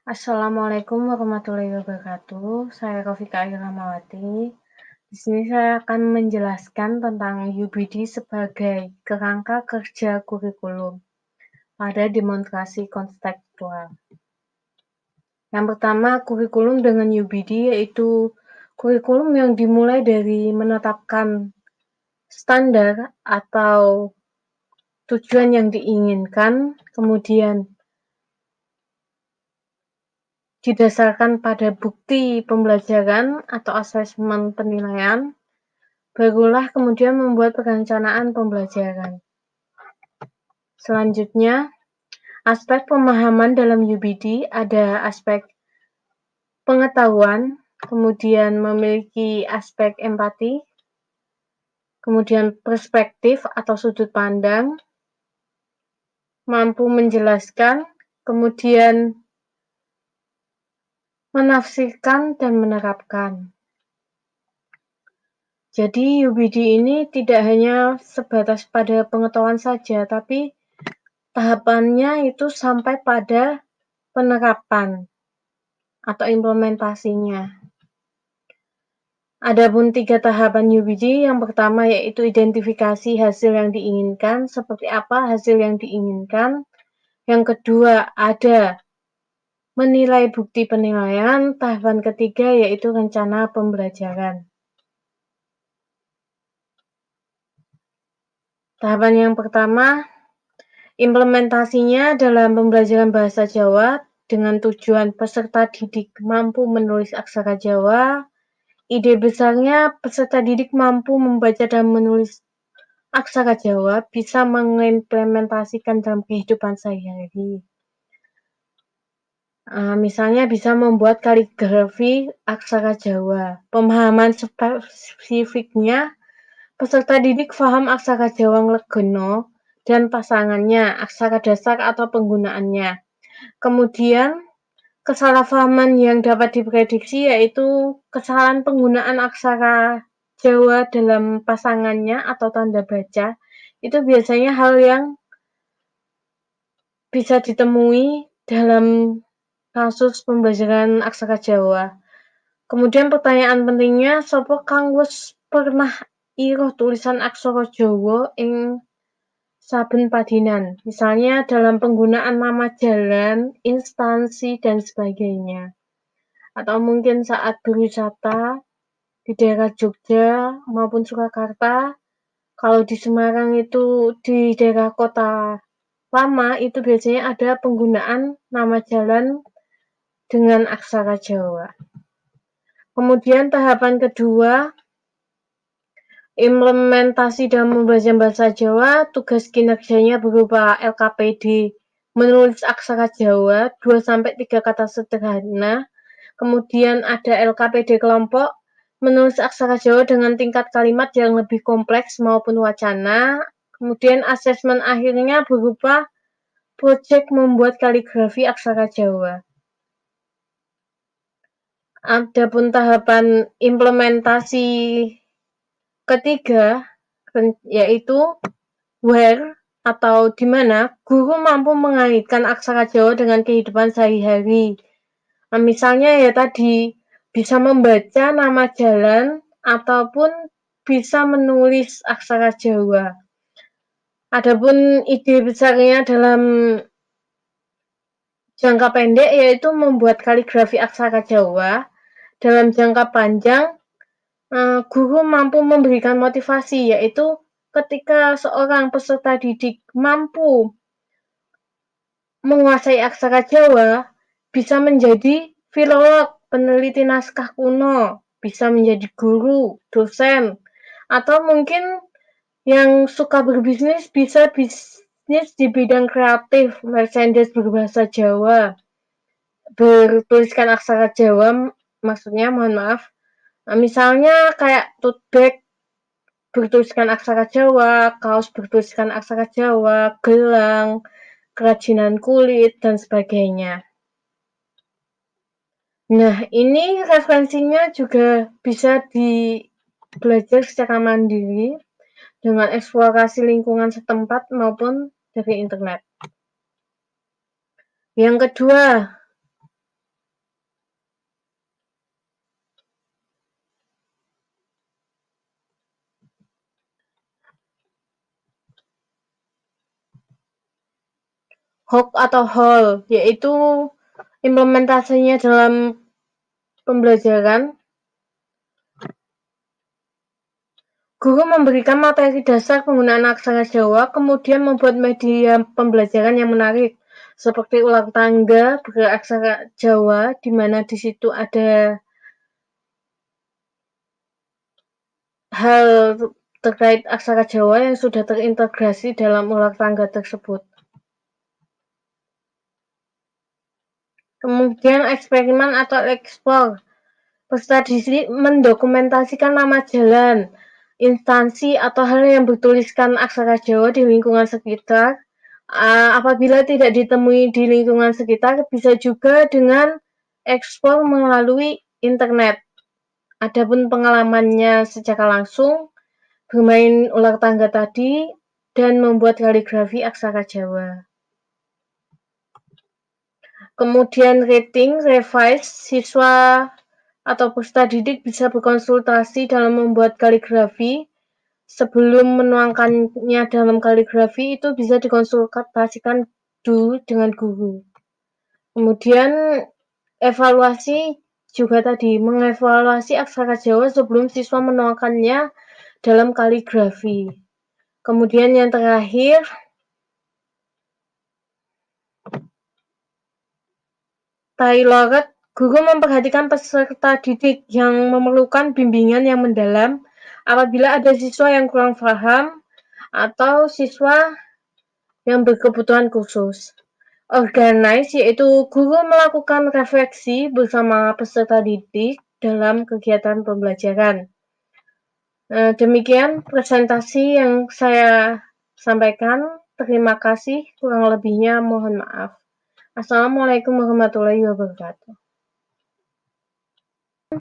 Assalamualaikum warahmatullahi wabarakatuh. Saya Rofika Rahmawati. Di sini saya akan menjelaskan tentang UBD sebagai kerangka kerja kurikulum pada demonstrasi konseptual. Yang pertama, kurikulum dengan UBD yaitu kurikulum yang dimulai dari menetapkan standar atau tujuan yang diinginkan, kemudian didasarkan pada bukti pembelajaran atau asesmen penilaian, barulah kemudian membuat perencanaan pembelajaran. Selanjutnya, aspek pemahaman dalam UBD ada aspek pengetahuan, kemudian memiliki aspek empati, kemudian perspektif atau sudut pandang, mampu menjelaskan, kemudian menafsirkan dan menerapkan. Jadi UBD ini tidak hanya sebatas pada pengetahuan saja, tapi tahapannya itu sampai pada penerapan atau implementasinya. Adapun 3 tahapan UBD, yang pertama yaitu identifikasi hasil yang diinginkan, seperti apa hasil yang diinginkan. Yang kedua ada menilai bukti penilaian, tahapan ketiga yaitu rencana pembelajaran. Tahapan yang pertama, implementasinya dalam pembelajaran bahasa Jawa dengan tujuan peserta didik mampu menulis aksara Jawa. Ide besarnya peserta didik mampu membaca dan menulis aksara Jawa bisa mengimplementasikan dalam kehidupan sehari-hari. Misalnya bisa membuat kaligrafi aksara Jawa. Pemahaman spesifiknya, peserta didik paham aksara Jawa Nglegena dan pasangannya, aksara dasar atau penggunaannya. Kemudian, kesalahpahaman yang dapat diprediksi yaitu kesalahan penggunaan aksara Jawa dalam pasangannya atau tanda baca. Itu biasanya hal yang bisa ditemui dalam kasus pembelajaran aksara Jawa. Kemudian pertanyaan pentingnya, sapa kang wis pernah iroh tulisan aksara Jawa ing saben padinan, misalnya dalam penggunaan nama jalan, instansi, dan sebagainya. Atau mungkin saat berwisata di daerah Jogja maupun Surakarta, kalau di Semarang itu di daerah kota lama itu biasanya ada penggunaan nama jalan dengan aksara Jawa. Kemudian tahapan kedua, implementasi dalam pembelajaran bahasa Jawa, tugas kinerjanya berupa LKPD, menulis aksara Jawa 2-3 kata sederhana. Kemudian ada LKPD kelompok, menulis aksara Jawa dengan tingkat kalimat yang lebih kompleks maupun wacana. Kemudian asesmen akhirnya berupa proyek membuat kaligrafi aksara Jawa. Adapun tahapan implementasi ketiga yaitu where atau di mana guru mampu mengaitkan aksara Jawa dengan kehidupan sehari-hari. Misalnya ya tadi bisa membaca nama jalan ataupun bisa menulis aksara Jawa. Adapun ide besarnya dalam jangka pendek yaitu membuat kaligrafi aksara Jawa. Dalam jangka panjang, guru mampu memberikan motivasi, yaitu ketika seorang peserta didik mampu menguasai aksara Jawa, bisa menjadi filolog, peneliti naskah kuno, bisa menjadi guru, dosen, atau mungkin yang suka berbisnis bisa bisnis di bidang kreatif, merchandise berbahasa Jawa, bertuliskan aksara Jawa, maksudnya mohon maaf. Misalnya kayak tote bag bertuliskan aksara Jawa, kaos bertuliskan aksara Jawa, gelang, kerajinan kulit, dan sebagainya. Nah, ini referensinya juga bisa belajar secara mandiri dengan eksplorasi lingkungan setempat maupun dari internet. Yang kedua, HOK atau HOL, yaitu implementasinya dalam pembelajaran. Guru memberikan materi dasar penggunaan aksara Jawa, kemudian membuat media pembelajaran yang menarik, seperti ulang tangga beraksara Jawa, di mana di situ ada hal terkait aksara Jawa yang sudah terintegrasi dalam ulang tangga tersebut. Kemudian eksperimen atau eksplor. Peserta didik mendokumentasikan nama jalan, instansi, atau hal yang bertuliskan aksara Jawa di lingkungan sekitar. Apabila tidak ditemui di lingkungan sekitar, bisa juga dengan ekspor melalui internet. Adapun pengalamannya secara langsung, bermain ulang tangga tadi, dan membuat kaligrafi aksara Jawa. Kemudian rating, revise, siswa atau peserta didik bisa berkonsultasi dalam membuat kaligrafi. Sebelum menuangkannya dalam kaligrafi itu bisa dikonsultasikan dulu dengan guru. Kemudian evaluasi juga tadi, mengevaluasi aksara Jawa sebelum siswa menuangkannya dalam kaligrafi. Kemudian yang terakhir, tailored, guru memperhatikan peserta didik yang memerlukan bimbingan yang mendalam apabila ada siswa yang kurang paham atau siswa yang berkebutuhan khusus. Organize, yaitu guru melakukan refleksi bersama peserta didik dalam kegiatan pembelajaran. Demikian presentasi yang saya sampaikan. Terima kasih, kurang lebihnya mohon maaf. Assalamualaikum warahmatullahi wabarakatuh.